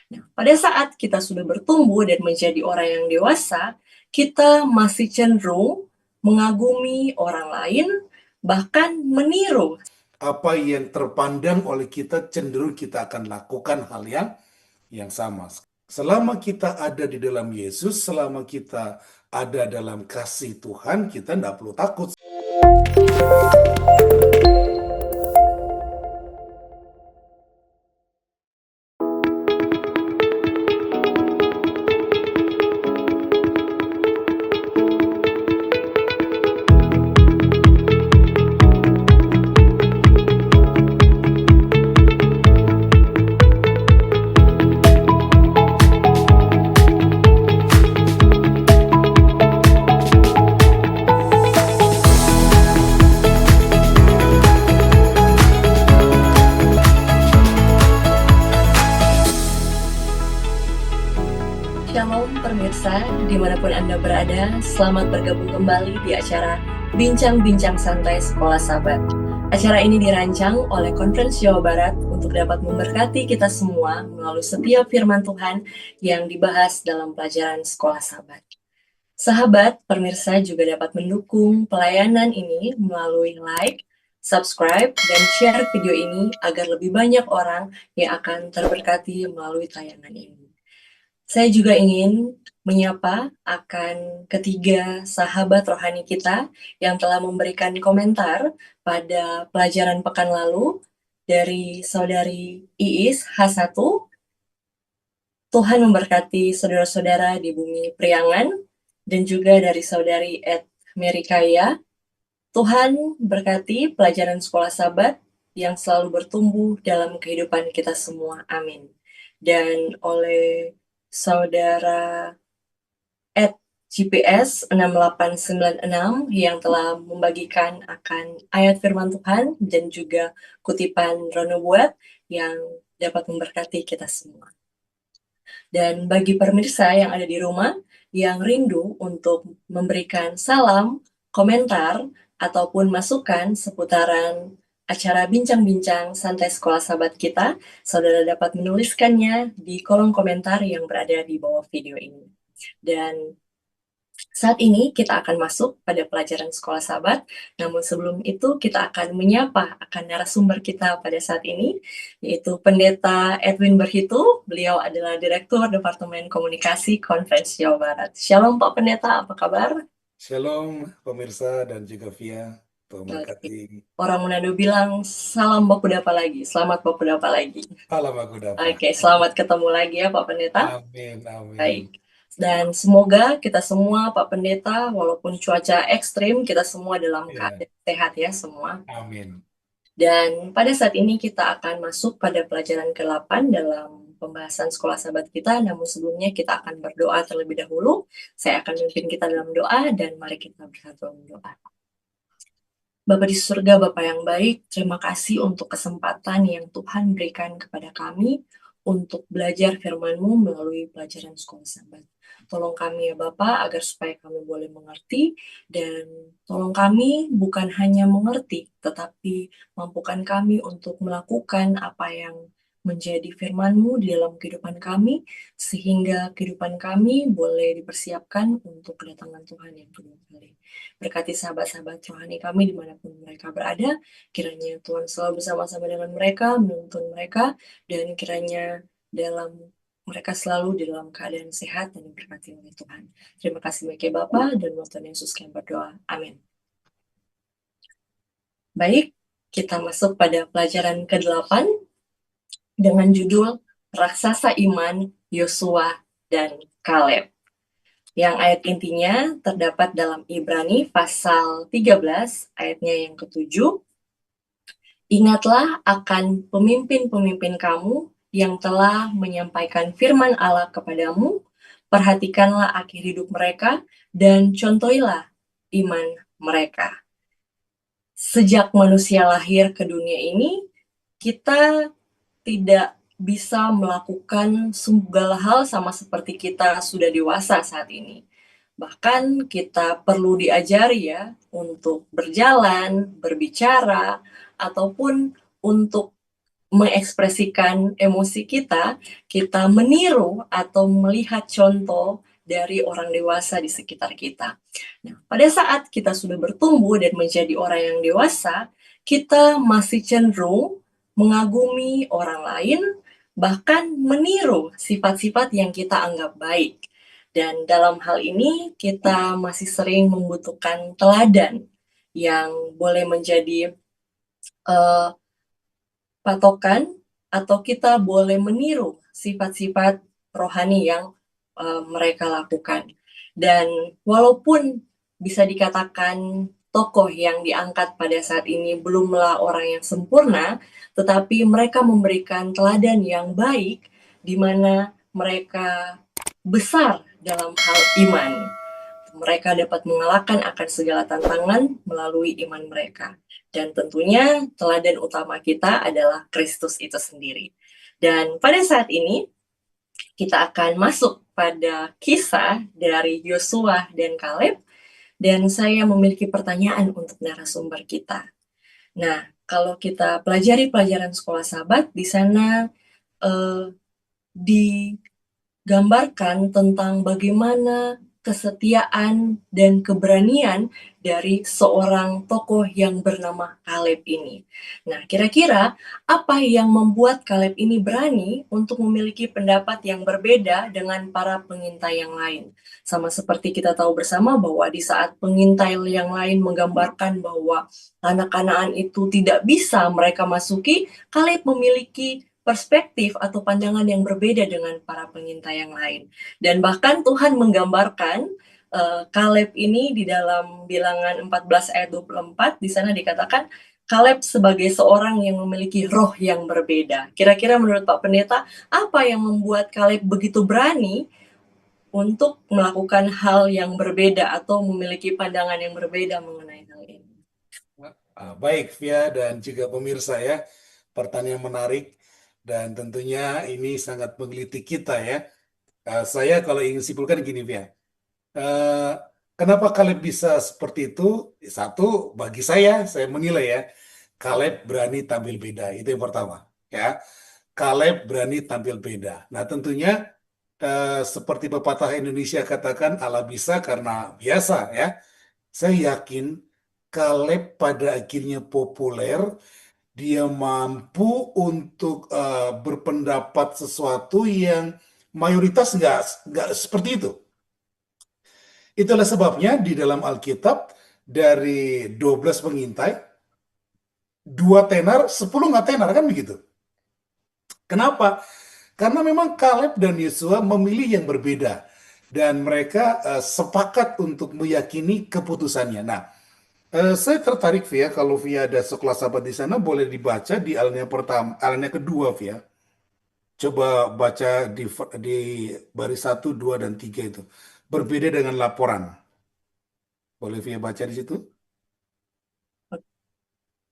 Nah, pada saat kita sudah bertumbuh dan menjadi orang yang dewasa, kita masih cenderung mengagumi orang lain, bahkan meniru. Apa yang terpandang oleh kita cenderung kita akan lakukan hal yang sama. Selama kita ada di dalam Yesus, selama kita ada dalam kasih Tuhan, kita tidak perlu takut. Shalom pemirsa, dimanapun Anda berada, selamat bergabung kembali di acara Bincang-Bincang Santai Sekolah Sahabat. Acara ini dirancang oleh Conference Jawa Barat untuk dapat memberkati kita semua melalui setiap firman Tuhan yang dibahas dalam pelajaran Sekolah Sahabat. Sahabat, pemirsa juga dapat mendukung pelayanan ini melalui like, subscribe, dan share video ini agar lebih banyak orang yang akan terberkati melalui tayangan ini. Saya juga ingin menyapa akan ketiga sahabat rohani kita yang telah memberikan komentar pada pelajaran pekan lalu dari saudari Iis H1. Tuhan memberkati saudara-saudara di bumi Priangan, dan juga dari saudari Ed Merikaya. Tuhan berkati pelajaran sekolah sahabat yang selalu bertumbuh dalam kehidupan kita semua. Amin. Dan oleh saudara @GPS 6896 yang telah membagikan akan ayat firman Tuhan dan juga kutipan Ronobuat yang dapat memberkati kita semua. Dan bagi pemirsa yang ada di rumah yang rindu untuk memberikan salam, komentar, ataupun masukan seputaran acara bincang-bincang santai sekolah sahabat kita, saudara dapat menuliskannya di kolom komentar yang berada di bawah video ini. Dan saat ini kita akan masuk pada pelajaran sekolah sahabat, namun sebelum itu kita akan menyapa akan narasumber kita pada saat ini, yaitu Pendeta Edwin Berhitu. Beliau adalah Direktur Departemen Komunikasi Conference Jawa Barat. Shalom Pak Pendeta, apa kabar? Shalom pemirsa dan juga Via, Tuhan Oke. berkati. Orang Manado bilang, salam Baku Dapa lagi, selamat Baku Dapa lagi. Salam aku dapat. Oke, selamat ketemu lagi ya Pak Pendeta. Amin, amin. Baik. Dan semoga kita semua, Pak Pendeta, walaupun cuaca ekstrim, kita semua dalam Ya, keadaan sehat ya semua. amin. Dan pada saat ini kita akan masuk pada pelajaran ke-8 dalam pembahasan sekolah sahabat kita, namun sebelumnya kita akan berdoa terlebih dahulu. Saya akan memimpin kita dalam doa, dan mari kita bersatu berdoa. Bapa di surga, Bapa yang baik, terima kasih untuk kesempatan yang Tuhan berikan kepada kami untuk belajar firman-Mu melalui pelajaran sekolah sahabat. Tolong kami ya Bapa, agar supaya kami boleh mengerti, dan tolong kami bukan hanya mengerti, tetapi mampukan kami untuk melakukan apa yang menjadi firman-Mu di dalam kehidupan kami, sehingga kehidupan kami boleh dipersiapkan untuk kedatangan Tuhan yang kedua kali. Berkati sahabat-sahabat rohani kami dimanapun mereka berada, kiranya Tuhan selalu bersama-sama dengan mereka, menuntun mereka, dan kiranya mereka selalu di dalam keadaan sehat dan diberkati oleh Tuhan. Terima kasih banyak ya Bapa, dan Tuhan Yesus kami berdoa. Amin. Baik, kita masuk pada pelajaran ke-8 dengan judul Raksasa Iman Yosua dan Kaleb. Yang ayat intinya terdapat dalam Ibrani pasal 13 ayatnya yang ke-7. Ingatlah akan pemimpin-pemimpin kamu yang telah menyampaikan firman Allah kepadamu, perhatikanlah akhir hidup mereka dan contohilah iman mereka. Sejak manusia lahir ke dunia ini, kita tidak bisa melakukan segala hal sama seperti kita sudah dewasa saat ini. Bahkan kita perlu diajari ya untuk berjalan, berbicara, ataupun untuk mengekspresikan emosi kita, kita meniru atau melihat contoh dari orang dewasa di sekitar kita. Nah, pada saat kita sudah bertumbuh dan menjadi orang yang dewasa, kita masih cenderung mengagumi orang lain, bahkan meniru sifat-sifat yang kita anggap baik. Dan dalam hal ini, kita masih sering membutuhkan teladan yang boleh menjadi uh, patokan, atau kita boleh meniru sifat-sifat rohani yang mereka lakukan. Dan walaupun bisa dikatakan tokoh yang diangkat pada saat ini belumlah orang yang sempurna, tetapi mereka memberikan teladan yang baik di mana mereka besar dalam hal iman. Mereka dapat mengalahkan akan segala tantangan melalui iman mereka. Dan tentunya teladan utama kita adalah Kristus itu sendiri. Dan pada saat ini kita akan masuk pada kisah dari Yosua dan Kaleb, dan saya memiliki pertanyaan untuk narasumber kita. Nah, kalau kita pelajari pelajaran sekolah Sabat, di sana digambarkan tentang bagaimana kesetiaan dan keberanian dari seorang tokoh yang bernama Kaleb ini. Nah, kira-kira apa yang membuat Kaleb ini berani untuk memiliki pendapat yang berbeda dengan para pengintai yang lain? Sama seperti kita tahu bersama bahwa di saat pengintai yang lain menggambarkan bahwa tanah Kanaan itu tidak bisa mereka masuki, Kaleb memiliki perspektif atau pandangan yang berbeda dengan para pengintai yang lain. Dan bahkan Tuhan menggambarkan Kaleb ini di dalam Bilangan 14 ayat 24, di sana dikatakan Kaleb sebagai seorang yang memiliki roh yang berbeda. Kira-kira menurut Pak Pendeta, apa yang membuat Kaleb begitu berani untuk melakukan hal yang berbeda atau memiliki pandangan yang berbeda mengenai hal ini? Baik, Via dan juga pemirsa ya, pertanyaan menarik dan tentunya ini sangat menggelitik kita ya. Saya kalau ingin simpulkan gini, Via. Kenapa Kaleb bisa seperti itu? Satu, bagi saya menilai ya, Kaleb berani tampil beda. Itu yang pertama. Ya, Kaleb berani tampil beda. Nah, tentunya seperti pepatah Indonesia katakan, Allah bisa karena biasa ya. Saya yakin Kaleb pada akhirnya populer, dia mampu untuk berpendapat sesuatu yang mayoritas nggak seperti itu. Itulah sebabnya di dalam Alkitab dari 12 pengintai, 2 tenar, 10 nggak tenar, kan begitu. Kenapa? Karena memang Kaleb dan Yosua memilih yang berbeda. Dan mereka sepakat untuk meyakini keputusannya. Nah, saya tertarik, Via, kalau Via ada sekolah sahabat di sana, boleh dibaca di alinea pertama, alinea kedua, Via. Coba baca di baris 1, 2, dan 3 itu. Berbeda dengan laporan. Boleh Via baca di situ?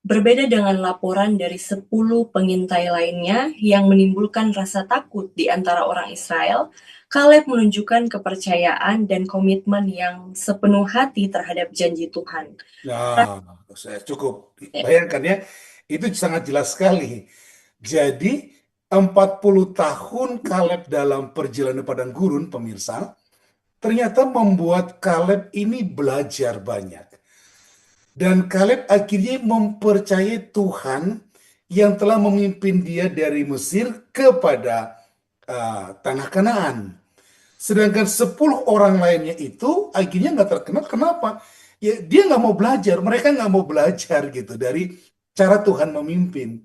Berbeda dengan laporan dari 10 pengintai lainnya yang menimbulkan rasa takut di antara orang Israel, Kaleb menunjukkan kepercayaan dan komitmen yang sepenuh hati terhadap janji Tuhan. Nah, saya cukup. Bayangkan ya, itu sangat jelas sekali. Jadi, 40 tahun Kaleb dalam perjalanan padang gurun, pemirsa, ternyata membuat Kaleb ini belajar banyak. Dan Kaleb akhirnya mempercayai Tuhan yang telah memimpin dia dari Mesir kepada tanah Kanaan. Sedangkan 10 orang lainnya itu akhirnya nggak terkenal. Kenapa? Ya, dia nggak mau belajar. Mereka nggak mau belajar gitu dari cara Tuhan memimpin.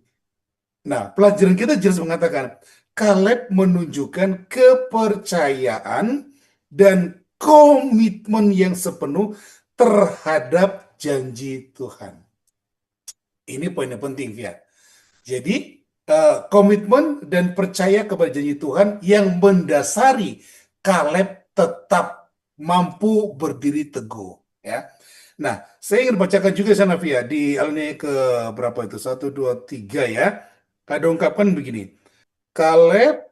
Nah, pelajaran kita jelas mengatakan Kaleb menunjukkan kepercayaan dan komitmen yang sepenuh terhadap janji Tuhan. Ini poin yang penting, Via. Jadi, komitmen dan percaya kepada janji Tuhan yang mendasari Kaleb tetap mampu berdiri teguh. Ya. Nah, saya ingin bacakan juga sana, Via, di alinea ke berapa itu? 1, 2, 3 ya. Ada ungkapkan begini. Kaleb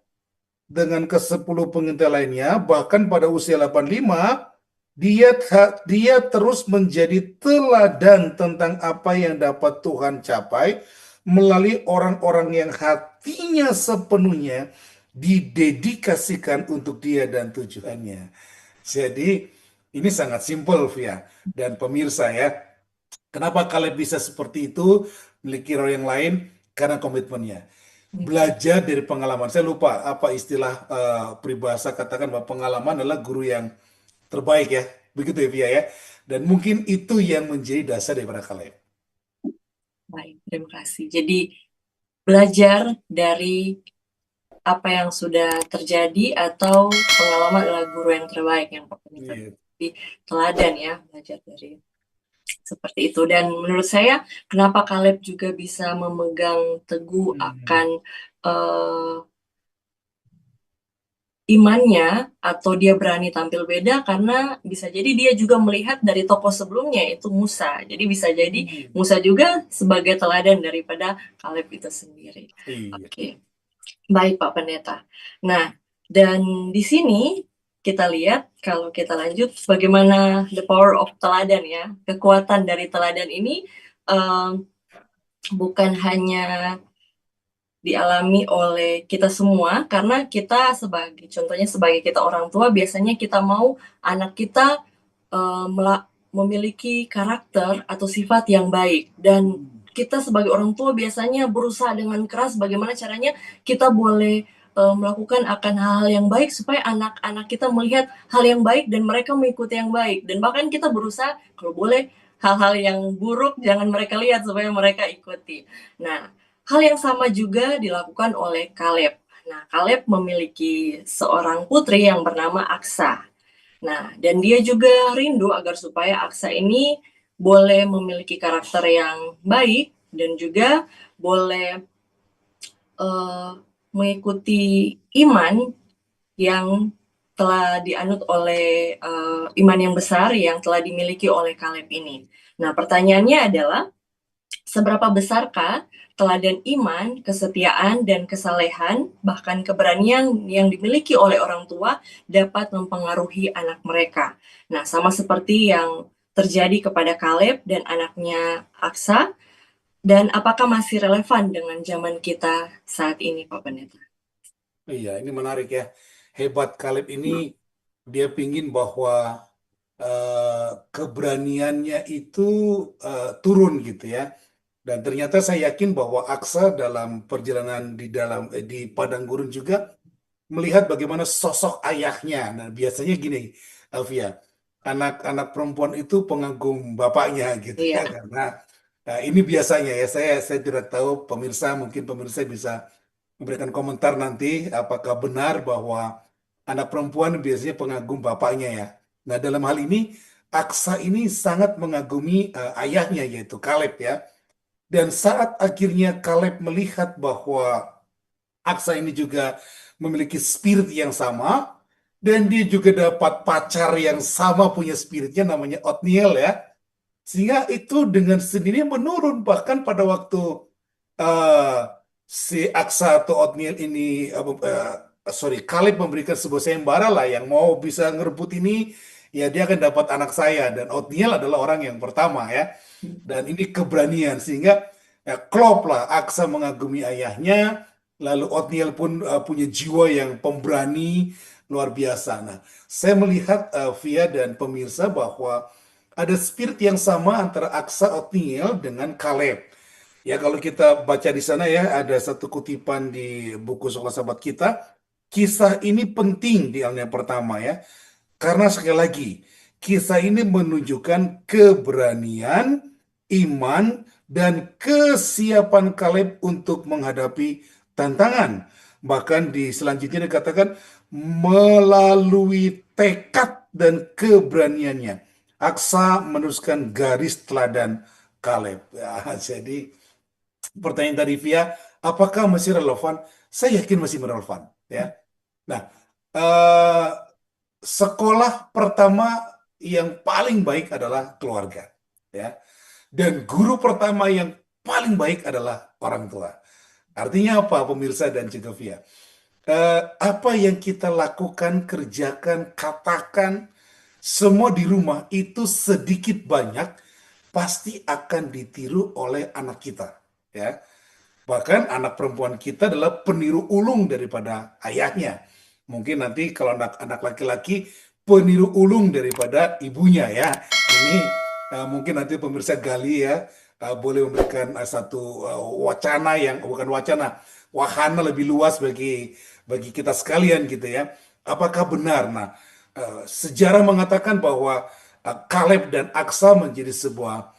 dengan ke-10 pengintai lainnya, bahkan pada usia 85, dia terus menjadi teladan tentang apa yang dapat Tuhan capai melalui orang-orang yang hatinya sepenuhnya didedikasikan untuk Dia dan tujuannya. Jadi ini sangat simpel, Via dan pemirsa ya. Kenapa Kaleb bisa seperti itu, memiliki roh yang lain? Karena komitmennya. Belajar dari pengalaman. Saya lupa apa istilah peribahasa katakan bahwa pengalaman adalah guru yang terbaik ya. Begitu ya, Via ya. Dan mungkin itu yang menjadi dasar daripada Kaleb. Baik, terima kasih. Jadi belajar dari apa yang sudah terjadi atau pengalaman adalah guru yang terbaik yang pokoknya Iya. jadi teladan ya belajar dari seperti itu. Dan menurut saya kenapa Caleb juga bisa memegang teguh Hmm. akan eh, imannya atau dia berani tampil beda karena bisa jadi dia juga melihat dari tokoh sebelumnya itu Musa. Jadi bisa jadi Hmm. Musa juga sebagai teladan daripada Caleb itu sendiri. Iya. Oke. Baik, Pak Pendeta. Nah, dan di sini kita lihat kalau kita lanjut bagaimana the power of teladan ya. Kekuatan dari teladan ini eh, bukan hanya dialami oleh kita semua karena kita sebagai contohnya sebagai kita orang tua biasanya kita mau anak kita memiliki karakter atau sifat yang baik dan Hmm. kita sebagai orang tua biasanya berusaha dengan keras bagaimana caranya kita boleh melakukan akan hal-hal yang baik supaya anak-anak kita melihat hal yang baik dan mereka mengikuti yang baik dan bahkan kita berusaha kalau boleh hal-hal yang buruk jangan mereka lihat supaya mereka ikuti. Nah, hal yang sama juga dilakukan oleh Caleb. Nah, Caleb memiliki seorang putri yang bernama Aksa. Nah, dan dia juga rindu agar supaya Aksa ini boleh memiliki karakter yang baik dan juga boleh uh, mengikuti iman yang telah dianut oleh iman yang besar yang telah dimiliki oleh Caleb ini. Nah, pertanyaannya adalah seberapa besarkah teladan iman, kesetiaan, dan kesalehan, bahkan keberanian yang dimiliki oleh orang tua dapat mempengaruhi anak mereka. Nah, sama seperti yang terjadi kepada Caleb dan anaknya Aksa, dan apakah masih relevan dengan zaman kita saat ini, Pak Pendeta? Iya, ini menarik ya. Hebat Kaleb ini, dia pingin bahwa keberaniannya itu turun gitu ya. Dan ternyata saya yakin bahwa Aksa dalam perjalanan di padang gurun juga melihat bagaimana sosok ayahnya. Nah, biasanya gini, Alvia, anak-anak perempuan itu pengagum bapaknya gitu ya, Iya. karena ini biasanya ya. Saya tidak tahu pemirsa, mungkin pemirsa bisa memberikan komentar nanti apakah benar bahwa anak perempuan biasanya pengagum bapaknya ya. Nah, dalam hal ini Aksa ini sangat mengagumi ayahnya yaitu Kaleb ya. Dan saat akhirnya Kaleb melihat bahwa Aksa ini juga memiliki spirit yang sama dan dia juga dapat pacar yang sama punya spiritnya namanya Othniel ya. Sehingga itu dengan sendirinya menurun bahkan pada waktu eh, si Aksa atau Othniel ini Kaleb memberikan sebuah sayembara lah yang mau bisa ngerebut ini ya dia akan dapat anak saya dan Othniel adalah orang yang pertama ya dan ini keberanian sehingga ya klop lah Aksa mengagumi ayahnya lalu Othniel pun punya jiwa yang pemberani luar biasa. Nah, saya melihat Via dan pemirsa bahwa ada spirit yang sama antara Aksa Othniel dengan Kaleb. Ya kalau kita baca di sana ya ada satu kutipan di buku Sekolah Sahabat kita. Kisah ini penting di alinea pertama ya. Karena sekali lagi kisah ini menunjukkan keberanian, iman, dan kesiapan Kaleb untuk menghadapi tantangan. Bahkan di selanjutnya dikatakan melalui tekad dan keberaniannya. Aksa meneruskan garis teladan Kaleb. Ya, jadi pertanyaan tadi Via, apakah masih relevan? Saya yakin masih relevan. Ya. Nah, eh, sekolah pertama yang paling baik adalah keluarga. Ya. Dan guru pertama yang paling baik adalah orang tua. Artinya apa, pemirsa dan juga Via? Apa yang kita lakukan, kerjakan, katakan, semua di rumah itu sedikit banyak pasti akan ditiru oleh anak kita, ya. Bahkan anak perempuan kita adalah peniru ulung daripada ayahnya. Mungkin nanti kalau anak laki-laki peniru ulung daripada ibunya ya. Ini mungkin nanti pemirsa gali ya, boleh memberikan satu wacana yang bukan wacana, wahana lebih luas bagi kita sekalian gitu ya. Apakah benar? Nah, sejarah mengatakan bahwa Kaleb dan Aksa menjadi sebuah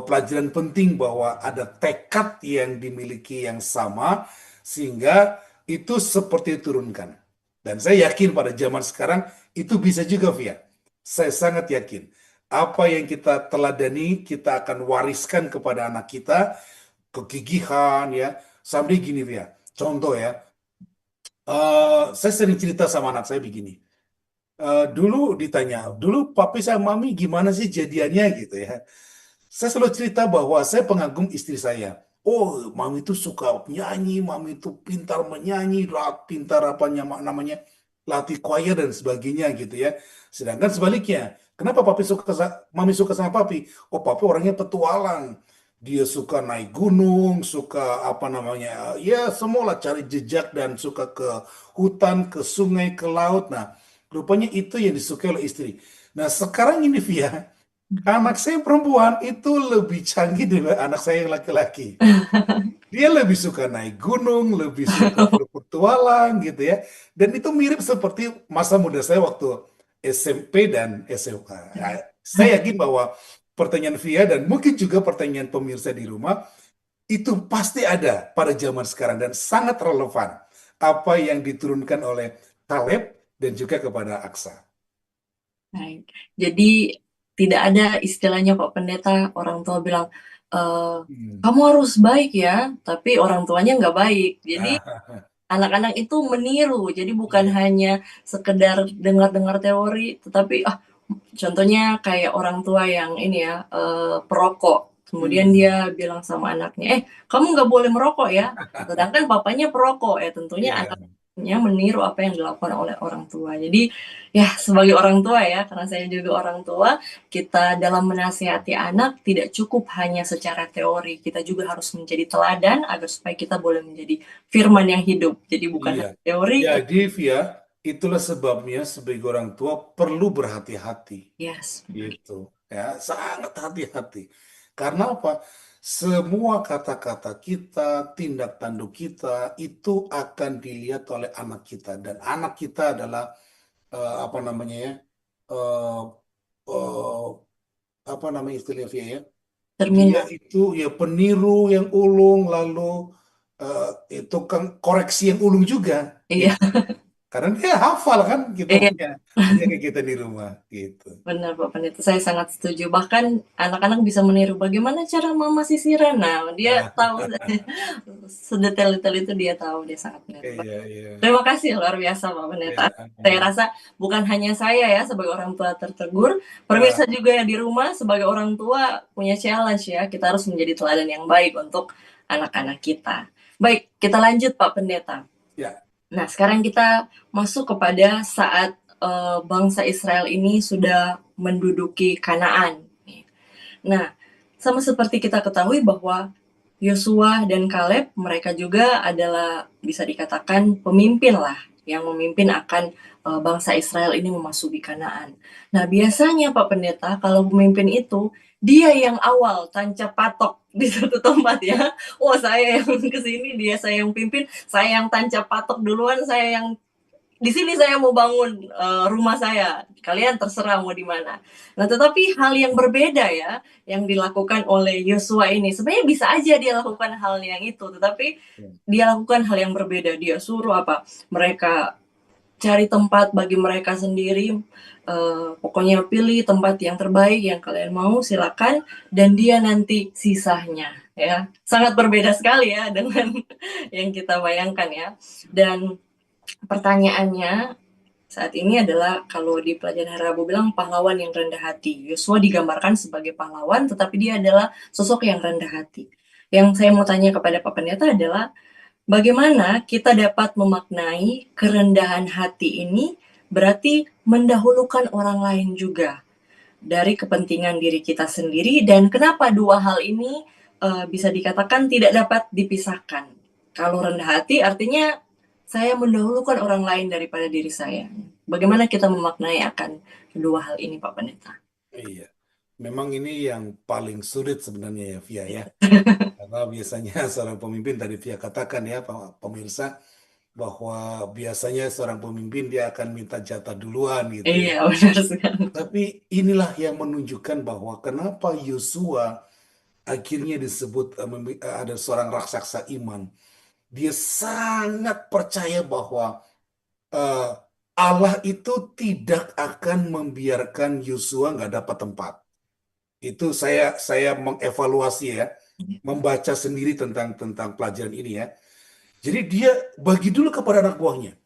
pelajaran penting bahwa ada tekad yang dimiliki yang sama sehingga itu seperti diturunkan. Dan saya yakin pada zaman sekarang itu bisa juga, Via. Saya sangat yakin. Apa yang kita teladani, kita akan wariskan kepada anak kita, kegigihan ya. Sampai gini, Via. Contoh ya, saya sering cerita sama anak saya begini. Dulu ditanya, dulu papi sama mami gimana sih jadiannya gitu ya. Saya selalu cerita bahwa saya pengagum istri saya. Oh, mami itu suka nyanyi, mami itu pintar menyanyi, pintar apa namanya, latih choir dan sebagainya gitu ya. Sedangkan sebaliknya, kenapa mami suka sama papi? Oh, papi orangnya petualang. Dia suka naik gunung, suka apa namanya, ya semualah cari jejak dan suka ke hutan, ke sungai, ke laut. Nah, rupanya itu yang disukai oleh istri. Nah, sekarang ini Via, anak saya perempuan itu lebih canggih daripada anak saya yang laki-laki. Dia lebih suka naik gunung, lebih suka berpetualang gitu ya. Dan itu mirip seperti masa muda saya waktu SMP dan SMA. Nah, saya yakin bahwa pertanyaan Via dan mungkin juga pertanyaan pemirsa di rumah itu pasti ada pada zaman sekarang dan sangat relevan apa yang diturunkan oleh Caleb dan juga kepada Aksa. Baik. Jadi tidak ada istilahnya Pak Pendeta, orang tua bilang, "Eh, Hmm. kamu harus baik ya," tapi orang tuanya nggak baik. Jadi Ah, anak-anak itu meniru, jadi bukan iya. hanya sekedar dengar-dengar teori, tetapi contohnya kayak orang tua yang ini ya, perokok, kemudian Hmm. dia bilang sama anaknya, kamu nggak boleh merokok ya, sedangkan papanya perokok, ya tentunya Iya. anaknya meniru apa yang dilakukan oleh orang tua. Jadi ya sebagai orang tua ya, karena saya juga orang tua, kita dalam menasihati anak tidak cukup hanya secara teori, kita juga harus menjadi teladan agar supaya kita boleh menjadi firman yang hidup. Jadi bukan Iya, hanya teori, jadi Via, itulah sebabnya sebagai orang tua perlu berhati-hati, yes, benar. gitu. Ya, sangat hati-hati. Karena apa? Semua kata-kata kita, tindak tanduk kita itu akan dilihat oleh anak kita dan anak kita adalah apa namanya ya? eh, eh, Apa namanya istilahnya Via ya? Dia Terminal. itu ya peniru yang ulung lalu itu kan koreksi yang ulung juga Iya, gitu. Karena dia hafal kan kita iya. punya kayak kita di rumah gitu. Benar Pak Pendeta, saya sangat setuju. Bahkan anak-anak bisa meniru bagaimana cara mama sisiran. Nah, dia Ah, tahu sedetail-detail itu, dia tahu, dia sangat meniru. iya iya Terima kasih, luar biasa Pak Pendeta. iya. Saya rasa bukan hanya saya ya sebagai orang tua tertegur, pemirsa Ah, juga yang di rumah sebagai orang tua punya challenge ya. Kita harus menjadi teladan yang baik untuk anak-anak kita. Baik, kita lanjut Pak Pendeta. ya. Nah, sekarang kita masuk kepada saat bangsa Israel ini sudah menduduki Kanaan. Nah, sama seperti kita ketahui bahwa Yosua dan Kaleb, mereka juga adalah bisa dikatakan pemimpin lah, yang memimpin akan bangsa Israel ini memasuki Kanaan. Nah, biasanya Pak Pendeta, kalau pemimpin itu, dia yang awal tancap patok di satu tempat ya. Oh, saya yang kesini, saya yang pimpin, saya yang tancap patok duluan, saya yang di sini saya mau bangun rumah saya. Kalian terserah mau di mana. Nah, tetapi hal yang berbeda ya yang dilakukan oleh Yosua ini. Sebenarnya bisa aja dia lakukan hal yang itu, tetapi dia lakukan hal yang berbeda. Dia suruh apa? Mereka cari tempat bagi mereka sendiri. Pokoknya pilih tempat yang terbaik yang kalian mau, silakan, dan dia nanti sisanya ya. Sangat berbeda sekali ya dengan yang kita bayangkan ya. Dan pertanyaannya saat ini adalah kalau di pelajaran hari Rabu bilang pahlawan yang rendah hati. Yosua digambarkan sebagai pahlawan, tetapi dia adalah sosok yang rendah hati. Yang saya mau tanya kepada Pak Pendeta adalah bagaimana kita dapat memaknai kerendahan hati ini berarti mendahulukan orang lain juga dari kepentingan diri kita sendiri, dan kenapa dua hal ini bisa dikatakan tidak dapat dipisahkan. Kalau rendah hati artinya saya mendahulukan orang lain daripada diri saya. Bagaimana kita memaknai akan kedua hal ini, Pak Pendeta? Iya, memang ini yang paling sulit sebenarnya ya, Via ya. Karena biasanya seorang pemimpin tadi Via katakan ya, pemirsa, bahwa biasanya seorang pemimpin dia akan minta jatah duluan gitu ya. Iya, benar sekali. Tapi inilah yang menunjukkan bahwa kenapa Yosua akhirnya disebut ada seorang raksasa iman. Dia sangat percaya bahwa eh, Allah itu tidak akan membiarkan Yosua nggak dapat tempat. Itu saya mengevaluasi ya, membaca sendiri tentang pelajaran ini ya. Jadi dia bagi dulu kepada anak buahnya.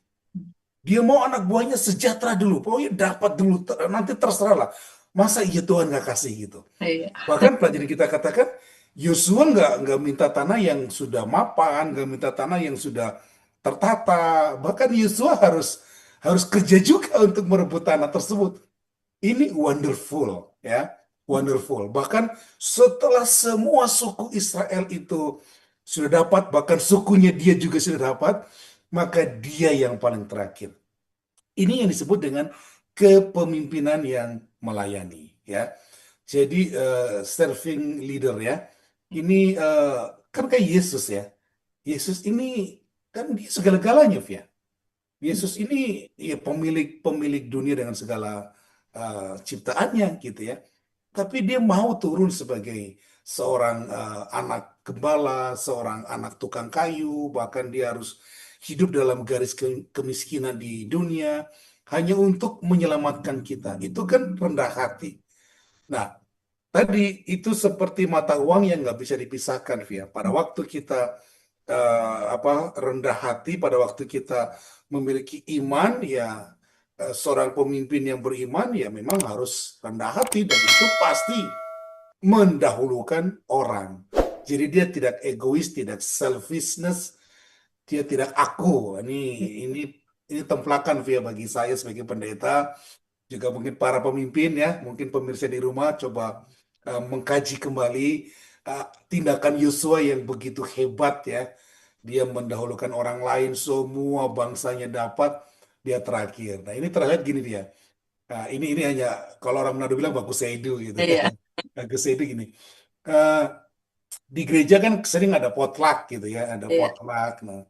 Dia mau anak buahnya sejahtera dulu, pokoknya dapat dulu, nanti terserah lah. Masa iya Tuhan nggak kasih gitu? Iya, Bahkan pelajaran kita katakan, Yosua nggak minta tanah yang sudah mapan, nggak minta tanah yang sudah tertata. Bahkan Yosua harus harus kerja juga untuk merebut tanah tersebut. Ini wonderful, ya, wonderful. Bahkan setelah semua suku Israel itu sudah dapat, bahkan sukunya dia juga sudah dapat, maka dia yang paling terakhir. Ini yang disebut dengan kepemimpinan yang melayani, ya. Jadi serving leader ya. Ini kan kayak Yesus ya. Yesus ini kan dia segala-galanya, Via. Yesus ini ya pemilik pemilik dunia dengan segala ciptaannya gitu ya. Tapi dia mau turun sebagai seorang anak gembala, seorang anak tukang kayu, bahkan dia harus hidup dalam garis kemiskinan di dunia hanya untuk menyelamatkan kita. Itu kan rendah hati. Nah, tadi itu seperti mata uang yang nggak bisa dipisahkan, Via. Pada waktu kita apa rendah hati, pada waktu kita memiliki iman, ya seorang pemimpin yang beriman ya memang harus rendah hati dan itu pasti mendahulukan orang. Jadi dia tidak egois, tidak selfishness, dia tidak aku. Ini ini templakan via bagi saya sebagai pendeta, juga mungkin para pemimpin ya, mungkin pemirsa di rumah coba mengkaji kembali tindakan Yosua yang begitu hebat ya. Dia mendahulukan orang lain, semua bangsanya dapat, dia terakhir. Nah ini terlihat gini dia. Nah, ini hanya kalau orang Manado bilang baku seidu gitu ya. iya, Baku seidu gini. Eh, di gereja kan sering ada potluck gitu ya, ada iya. potluck. Nah,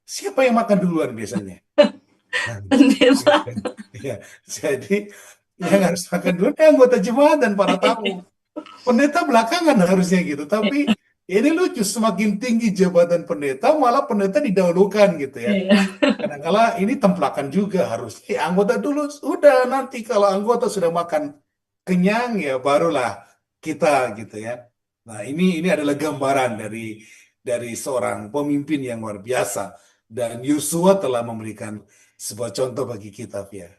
siapa yang makan duluan biasanya? Nah, Pendeta. ya, jadi yang harus makan duluan ya anggota jemaat dan para tamu. Pendeta belakangan harusnya gitu, tapi ini lucu semakin tinggi jabatan pendeta malah pendeta didahulukan gitu ya. Iya, Kadang-kala ini templakan juga harus. Anggota dulu, udah nanti kalau anggota sudah makan kenyang ya barulah kita gitu ya. Nah ini adalah gambaran dari seorang pemimpin yang luar biasa dan Yosua telah memberikan sebuah contoh bagi kita, Via.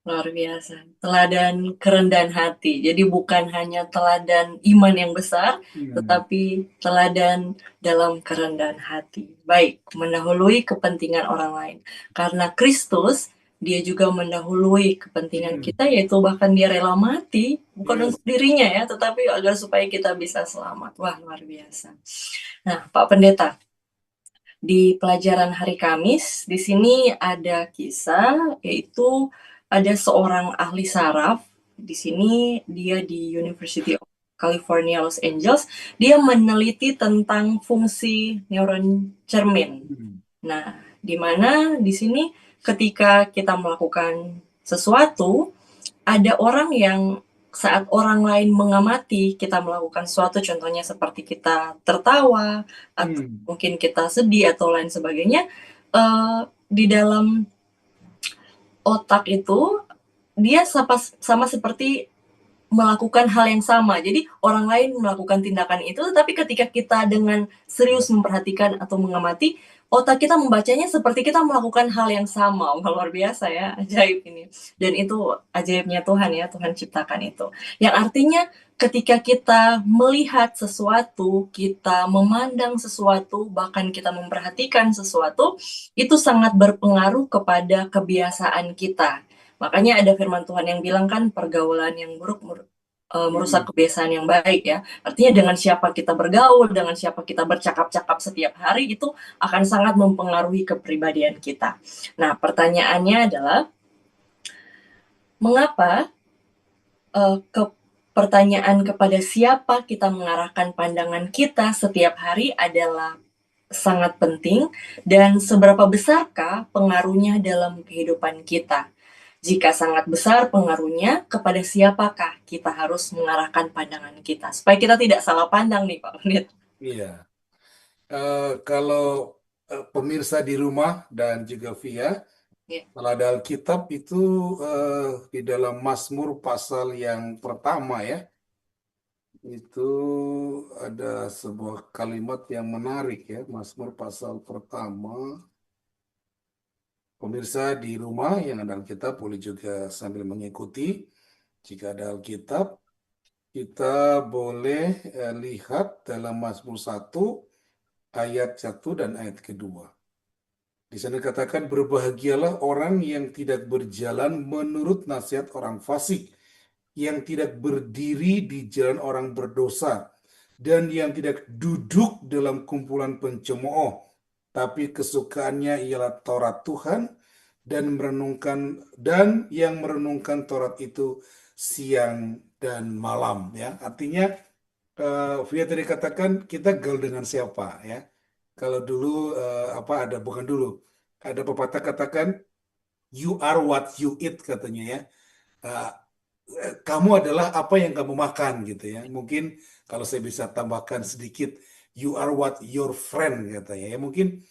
luar biasa. Teladan kerendahan hati. Jadi bukan hanya teladan iman yang besar, Hmm. tetapi teladan dalam kerendahan hati. Baik, mendahului kepentingan orang lain. Karena Kristus, dia juga mendahului kepentingan Hmm. kita, yaitu bahkan dia rela mati, bukan Yes. untuk dirinya ya, tetapi agar supaya kita bisa selamat. Wah, luar biasa. Nah, Pak Pendeta, di pelajaran hari Kamis, di sini ada kisah, yaitu ada seorang ahli saraf. Di sini dia di University of California, Los Angeles. Dia meneliti tentang fungsi neuron cermin. Hmm. Nah, di mana di sini ketika kita melakukan sesuatu, ada orang yang saat orang lain mengamati kita melakukan sesuatu, contohnya seperti kita tertawa, atau Hmm. mungkin kita sedih atau lain sebagainya, di dalam otak itu dia sama seperti melakukan hal yang sama. Jadi orang lain melakukan tindakan itu, tapi ketika kita dengan serius memperhatikan atau mengamati, otak kita membacanya seperti kita melakukan hal yang sama. Wah, luar biasa ya, ajaib ini. Dan itu ajaibnya Tuhan ya, Tuhan ciptakan itu. Yang artinya ketika kita melihat sesuatu, kita memandang sesuatu, bahkan kita memperhatikan sesuatu, itu sangat berpengaruh kepada kebiasaan kita. Makanya ada firman Tuhan yang bilang kan pergaulan yang buruk merusak Hmm. kebiasaan yang baik ya. Artinya dengan siapa kita bergaul, dengan siapa kita bercakap-cakap setiap hari itu akan sangat mempengaruhi kepribadian kita. Nah, pertanyaannya adalah mengapa ke pertanyaan kepada siapa kita mengarahkan pandangan kita setiap hari adalah sangat penting dan seberapa besarkah pengaruhnya dalam kehidupan kita? Jika sangat besar pengaruhnya, kepada siapakah kita harus mengarahkan pandangan kita? Supaya kita tidak salah pandang nih Pak Unit. Iya. Kalau pemirsa di rumah dan juga via, Ya. kalau ada Alkitab itu di dalam Mazmur pasal yang pertama ya, itu ada sebuah kalimat yang menarik ya, Mazmur pasal pertama. Pemirsa di rumah yang ada Alkitab boleh juga sambil mengikuti. Jika ada Alkitab, kita boleh lihat dalam Mazmur 1 ayat 1 dan ayat kedua. Di sana katakan berbahagialah orang yang tidak berjalan menurut nasihat orang fasik, yang tidak berdiri di jalan orang berdosa, dan yang tidak duduk dalam kumpulan pencemooh, tapi kesukaannya ialah Taurat Tuhan dan yang merenungkan Taurat itu siang dan malam ya. Artinya Via tadi katakan kita gaul dengan siapa ya. Kalau dulu apa ada bukan dulu ada pepatah katakan you are what you eat katanya ya. Eh, Kamu adalah apa yang kamu makan gitu ya. Mungkin kalau saya bisa tambahkan sedikit, you are what your friend katanya ya. Mungkin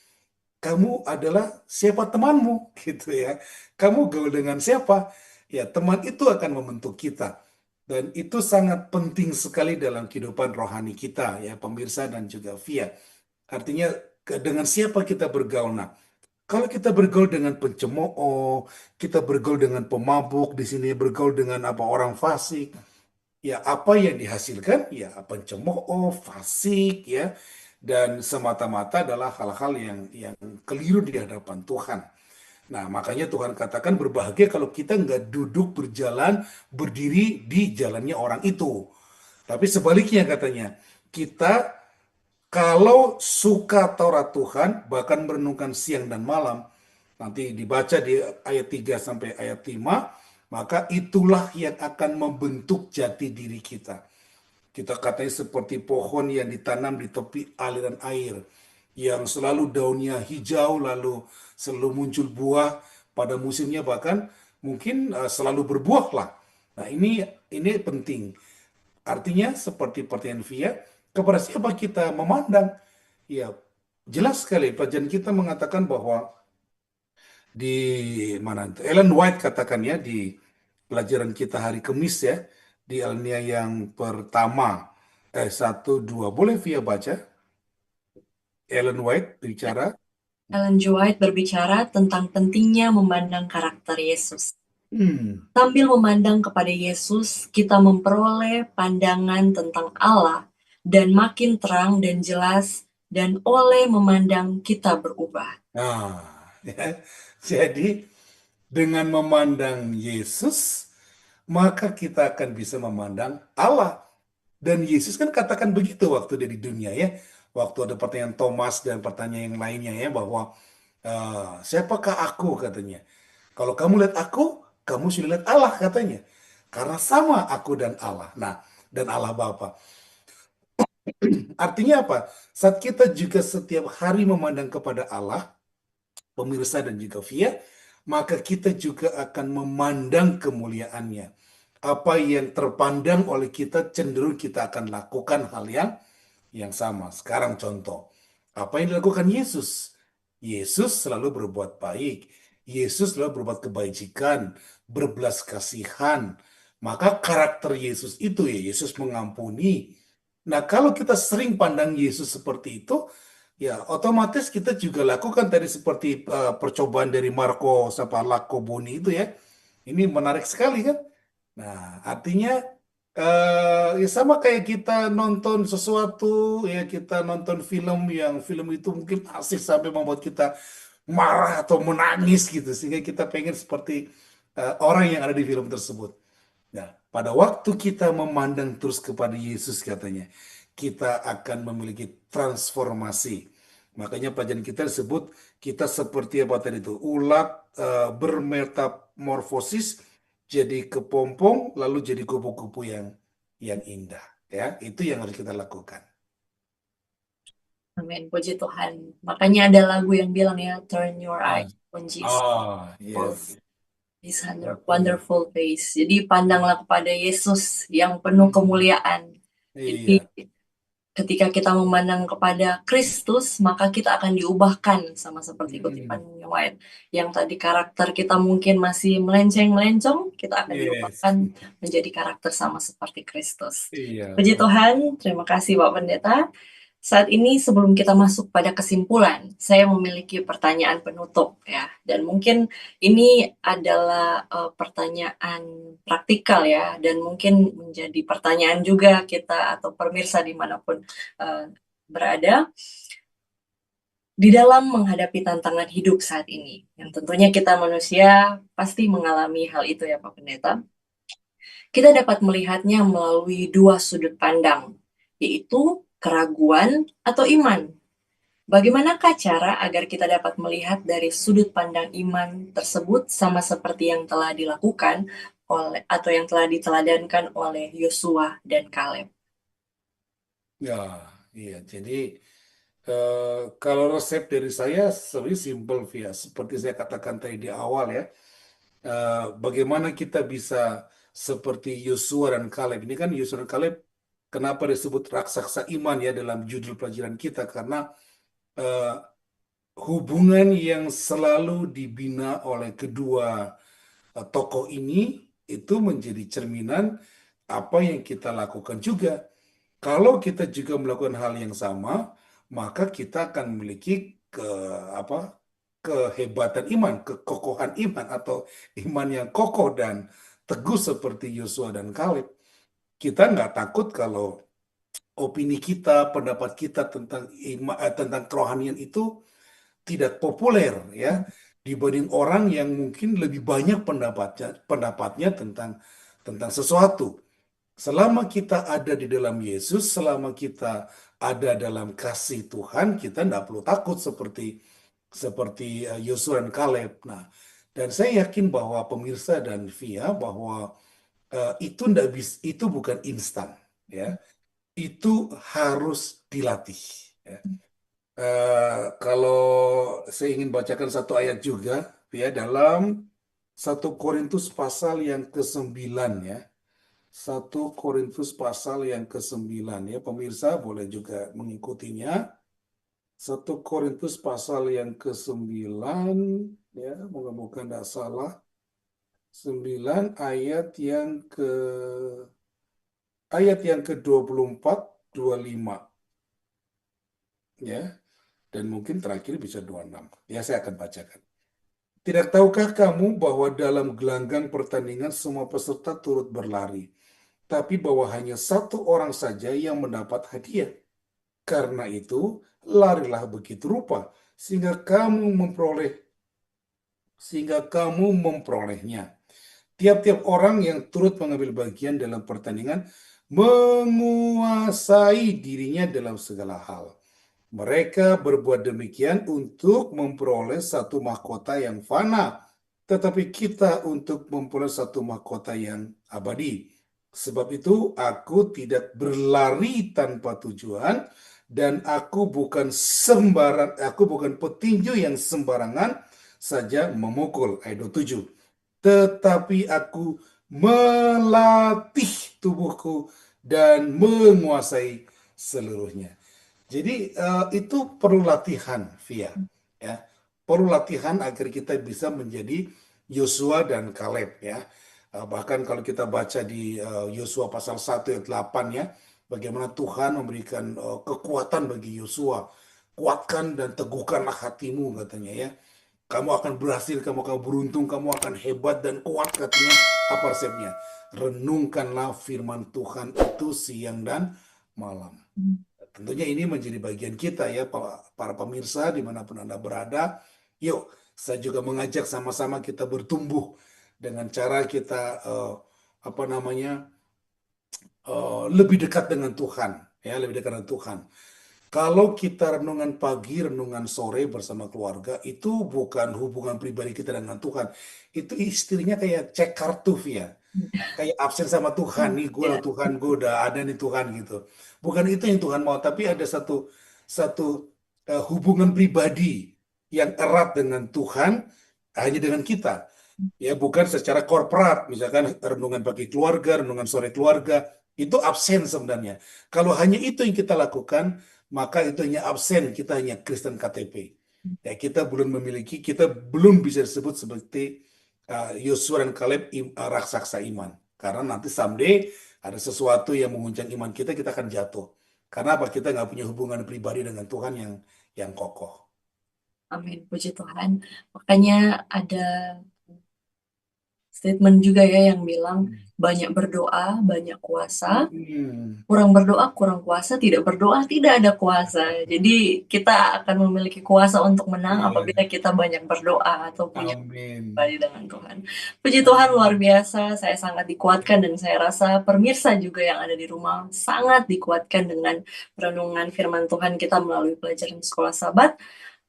kamu adalah siapa temanmu gitu ya. Kamu gaul dengan siapa? Ya, teman itu akan membentuk kita. Dan itu sangat penting sekali dalam kehidupan rohani kita ya, pemirsa dan juga Via. Artinya dengan siapa kita bergaul. Nah, kalau kita bergaul dengan pencemooh, kita bergaul dengan pemabuk, di sini bergaul dengan apa orang fasik, ya apa yang dihasilkan? Ya pencemooh, fasik, ya, dan semata-mata adalah hal-hal yang keliru di hadapan Tuhan. Nah, makanya Tuhan katakan berbahagia kalau kita nggak duduk berjalan, berdiri di jalannya orang itu. Tapi sebaliknya katanya, kita kalau suka Taurat Tuhan, bahkan merenungkan siang dan malam, nanti dibaca di ayat 3 sampai ayat 5, maka itulah yang akan membentuk jati diri kita. Kita katanya seperti pohon yang ditanam di tepi aliran air, yang selalu daunnya hijau, lalu selalu muncul buah pada musimnya, bahkan mungkin selalu berbuah lah. Nah, ini penting. Artinya seperti pertanyaan Via, kepada siapa kita memandang? Ya, jelas sekali pelajaran kita mengatakan bahwa di mana itu? Ellen White katakan ya di pelajaran kita hari Kamis ya, di alinea yang pertama 1 2 boleh Via baca. Ellen White bicara. Ellen G. White berbicara tentang pentingnya memandang karakter Yesus. Hmm. Sambil memandang kepada Yesus, kita memperoleh pandangan tentang Allah dan makin terang dan jelas dan oleh memandang kita berubah. Nah, ya. Jadi dengan memandang Yesus, maka kita akan bisa memandang Allah. Dan Yesus kan katakan begitu waktu dia di dunia ya. Waktu ada pertanyaan Thomas dan pertanyaan yang lainnya ya bahwa siapakah aku katanya. Kalau kamu lihat aku, kamu sudah lihat Allah katanya. Karena sama aku dan Allah. Nah, dan Allah Bapa. Artinya apa? Saat kita juga setiap hari memandang kepada Allah, pemirsa dan juga Via, maka kita juga akan memandang kemuliaannya. Apa yang terpandang oleh kita cenderung kita akan lakukan hal yang sama. Sekarang contoh, apa yang dilakukan Yesus? Yesus selalu berbuat baik. Yesus selalu berbuat kebajikan, berbelas kasihan. Maka karakter Yesus itu ya, Yesus mengampuni. Nah, kalau kita sering pandang Yesus seperti itu, ya otomatis kita juga lakukan tadi seperti percobaan dari Marco sama Lakoboni itu ya. Ini menarik sekali kan? Nah, artinya ya sama kayak kita nonton sesuatu, ya kita nonton film yang film itu mungkin asik sampai membuat kita marah atau menangis gitu, sehingga kita pengen seperti orang yang ada di film tersebut. Nah, pada waktu kita memandang terus kepada Yesus katanya, kita akan memiliki transformasi. Makanya pelajaran kita disebut kita seperti apa tadi itu, ulat bermetamorfosis jadi kepompong lalu jadi kupu-kupu yang indah. Ya, itu yang harus kita lakukan. Amin, puji Tuhan. Makanya ada lagu yang bilang ya, turn your Ah, eyes on Jesus, oh, for yes. His Oke. wonderful face. Jadi pandanglah kepada Yesus yang penuh Hmm, kemuliaan. Jadi iya. ketika kita memandang kepada Kristus, maka kita akan diubahkan sama seperti kutipan Hmm, yang lain. Yang tadi karakter kita mungkin masih melenceng-melencong, kita akan yes. diubahkan menjadi karakter sama seperti Kristus. Iya. Puji Tuhan, terima kasih Pak Pendeta. Saat ini sebelum kita masuk pada kesimpulan, saya memiliki pertanyaan penutup ya. Dan mungkin ini adalah pertanyaan praktikal ya, dan mungkin menjadi pertanyaan juga kita atau pemirsa dimanapun eh, berada di dalam menghadapi tantangan hidup saat ini. Yang tentunya kita manusia pasti mengalami hal itu ya Pak Pendeta. Kita dapat melihatnya melalui dua sudut pandang, yaitu keraguan atau iman. Bagaimanakah cara agar kita dapat melihat dari sudut pandang iman tersebut sama seperti yang telah dilakukan oleh atau yang telah diteladankan oleh Yosua dan Kaleb? Ya, iya. Jadi kalau resep dari saya sebenarnya simple, Via. Seperti saya katakan tadi di awal ya, bagaimana kita bisa seperti Yosua dan Kaleb. Ini kan Yosua dan Kaleb, kenapa disebut raksasa iman ya dalam judul pelajaran kita? Karena eh, hubungan yang selalu dibina oleh kedua tokoh ini itu menjadi cerminan apa yang kita lakukan juga. Kalau kita juga melakukan hal yang sama, maka kita akan memiliki ke apa kehebatan iman, kekokohan iman atau iman yang kokoh dan teguh seperti Yosua dan Kaleb. Kita nggak takut kalau opini kita, pendapat kita tentang tentang kerohanian itu tidak populer ya dibanding orang yang mungkin lebih banyak pendapatnya tentang tentang sesuatu. Selama kita ada di dalam Yesus, selama kita ada dalam kasih Tuhan, kita tidak perlu takut seperti seperti Yosua dan Kaleb. Nah, dan saya yakin bahwa pemirsa dan Via bahwa itu ndak itu bukan instan, ya. Itu harus dilatih. Ya. Kalau saya ingin bacakan satu ayat juga, ya dalam 1 Korintus pasal yang ke-9 ya. 1 Korintus pasal yang ke-9 ya, pemirsa boleh juga mengikutinya. 1 Korintus pasal yang ke-9 ya, moga-moga tidak salah. 9 ayat yang ke-24, 25 ya. Dan mungkin terakhir bisa 26. Ya, saya akan bacakan. Tidak tahukah kamu bahwa dalam gelanggang pertandingan semua peserta turut berlari, tapi bahwa hanya satu orang saja yang mendapat hadiah? Karena itu, larilah begitu rupa sehingga kamu memperolehnya. Tiap-tiap orang yang turut mengambil bagian dalam pertandingan menguasai dirinya dalam segala hal. Mereka berbuat demikian untuk memperoleh satu mahkota yang fana, tetapi kita untuk memperoleh satu mahkota yang abadi. Sebab itu aku tidak berlari tanpa tujuan dan aku bukan petinju yang sembarangan saja memukul. Ayat 27. Tetapi aku melatih tubuhku dan menguasai seluruhnya. Jadi itu perlu latihan, Via. Ya, perlu latihan agar kita bisa menjadi Yosua dan Kaleb ya. Bahkan kalau kita baca di Yosua pasal 1 ayat 8 ya, bagaimana Tuhan memberikan kekuatan bagi Yosua. Kuatkan dan teguhkanlah hatimu katanya ya. Kamu akan berhasil, kamu akan beruntung, kamu akan hebat dan kuat katanya. Apa resepnya? Renungkanlah firman Tuhan itu siang dan malam. Tentunya ini menjadi bagian kita ya, para pemirsa dimanapun Anda berada. Yuk, saya juga mengajak sama-sama kita bertumbuh dengan cara kita apa namanya, lebih dekat dengan Tuhan, ya, lebih dekat dengan Tuhan. Kalau kita renungan pagi, renungan sore bersama keluarga, itu bukan hubungan pribadi kita dengan Tuhan. Itu istilahnya kayak cek kartu ya. Kayak absen sama Tuhan, nih gue Ya, Tuhan, gue udah ada nih Tuhan gitu. Bukan itu yang Tuhan mau, tapi ada satu satu hubungan pribadi yang erat dengan Tuhan, hanya dengan kita. Ya, bukan secara korporat, misalkan renungan pagi keluarga, renungan sore keluarga, itu absen sebenarnya. Kalau hanya itu yang kita lakukan, maka itu hanya absen, kita hanya Kristen KTP. Ya, kita belum bisa disebut seperti Yosua dan Kaleb raksasa iman. Karena nanti someday ada sesuatu yang menguncang iman kita, kita akan jatuh. Karena apa? Kita nggak punya hubungan pribadi dengan Tuhan yang kokoh. amin, puji Tuhan. Makanya ada statement juga ya yang bilang banyak berdoa, banyak kuasa. Hmm. Kurang berdoa, kurang kuasa, tidak berdoa, tidak ada kuasa. Jadi kita akan memiliki kuasa untuk menang apabila Iya. kita banyak berdoa atau punya Amin. kembali dengan Tuhan. Puji Tuhan luar biasa, saya sangat dikuatkan dan saya rasa pemirsa juga yang ada di rumah sangat dikuatkan dengan renungan firman Tuhan kita melalui pelajaran sekolah Sabat.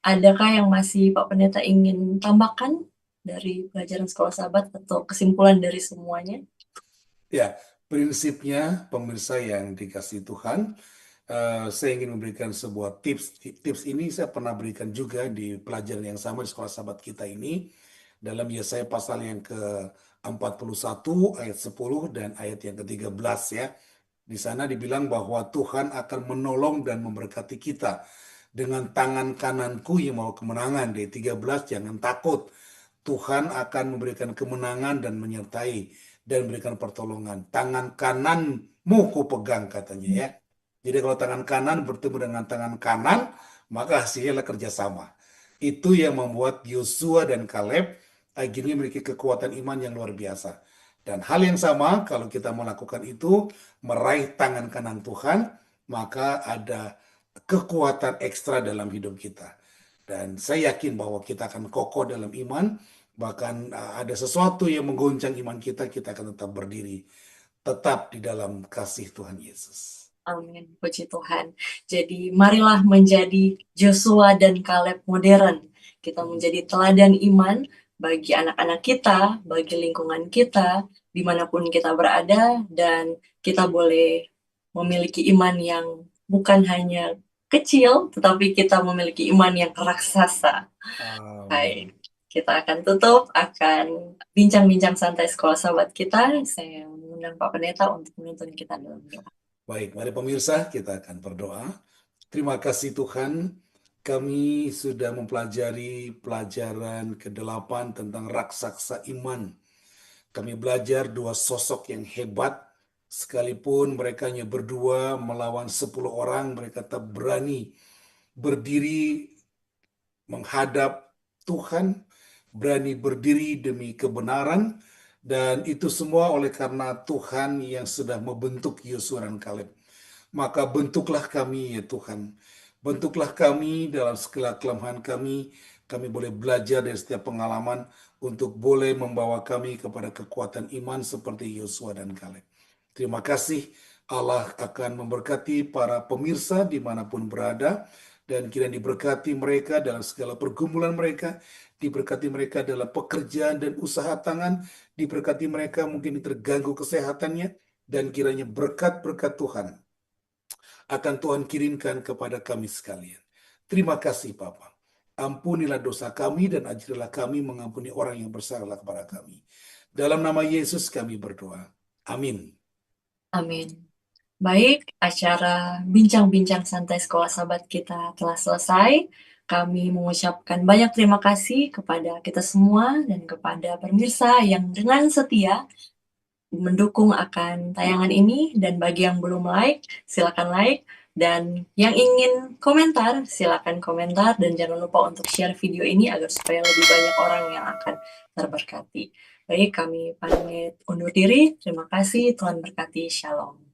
Adakah yang masih Pak Pendeta ingin tambahkan dari pelajaran sekolah Sabat atau kesimpulan dari semuanya? Ya, prinsipnya pemirsa yang dikasih Tuhan, saya ingin memberikan sebuah tips. Tips ini saya pernah berikan juga di pelajaran yang sama di sekolah sahabat kita ini, dalam Yesaya pasal yang ke-41 ayat 10 dan ayat yang ke-13 ya. Di sana dibilang bahwa Tuhan akan menolong dan memberkati kita. Dengan tangan kananku yang mau kemenangan. Di 13, jangan takut. Tuhan akan memberikan kemenangan dan menyertai dan memberikan pertolongan. Tangan kananmu ku pegang katanya ya. Jadi kalau tangan kanan bertemu dengan tangan kanan, maka hasilnya kerjasama. Itu yang membuat Yosua dan Kaleb akhirnya memiliki kekuatan iman yang luar biasa. Dan hal yang sama, kalau kita melakukan itu, meraih tangan kanan Tuhan, maka ada kekuatan ekstra dalam hidup kita. Dan saya yakin bahwa kita akan kokoh dalam iman, bahkan ada sesuatu yang menggoncang iman kita, kita akan tetap berdiri, tetap di dalam kasih Tuhan Yesus. Amin, puji Tuhan. Jadi marilah menjadi Joshua dan Kaleb modern. Kita menjadi teladan iman bagi anak-anak kita, bagi lingkungan kita, dimanapun kita berada, dan kita boleh memiliki iman yang bukan hanya kecil, tetapi kita memiliki iman yang raksasa. Amin. Baik, kita akan tutup, akan bincang-bincang santai sekolah sahabat kita. Saya mengundang Pak Pendeta untuk menuntun kita dalam doa. Baik, mari pemirsa, kita akan berdoa. Terima kasih Tuhan, kami sudah mempelajari pelajaran ke-8 tentang raksasa iman. Kami belajar dua sosok yang hebat, sekalipun mereka hanya berdua melawan 10 orang, mereka tetap berani berdiri menghadap Tuhan, berani berdiri demi kebenaran, dan itu semua oleh karena Tuhan yang sudah membentuk Yosua dan Kaleb. Maka bentuklah kami ya Tuhan, bentuklah kami dalam segala kelemahan kami boleh belajar dari setiap pengalaman untuk boleh membawa kami kepada kekuatan iman seperti Yosua dan Kaleb. Terima kasih, Allah akan memberkati para pemirsa dimanapun berada, dan kiranya diberkati mereka dalam segala pergumulan mereka, diberkati mereka dalam pekerjaan dan usaha tangan, diberkati mereka mungkin terganggu kesehatannya, dan kiranya berkat-berkat Tuhan akan Tuhan kirimkan kepada kami sekalian. Terima kasih Bapa. Ampunilah dosa kami dan ajarilah kami mengampuni orang yang bersalah kepada kami. Dalam nama Yesus kami berdoa. Amin. Amin. Baik, acara bincang-bincang santai sekolah sahabat kita telah selesai. Kami mengucapkan banyak terima kasih kepada kita semua dan kepada pemirsa yang dengan setia mendukung akan tayangan ini. Dan bagi yang belum like, silakan like. Dan yang ingin komentar, silakan komentar. Dan jangan lupa untuk share video ini agar supaya lebih banyak orang yang akan terberkati. Baik, kami pamit undur diri. Terima kasih, Tuhan berkati. Shalom.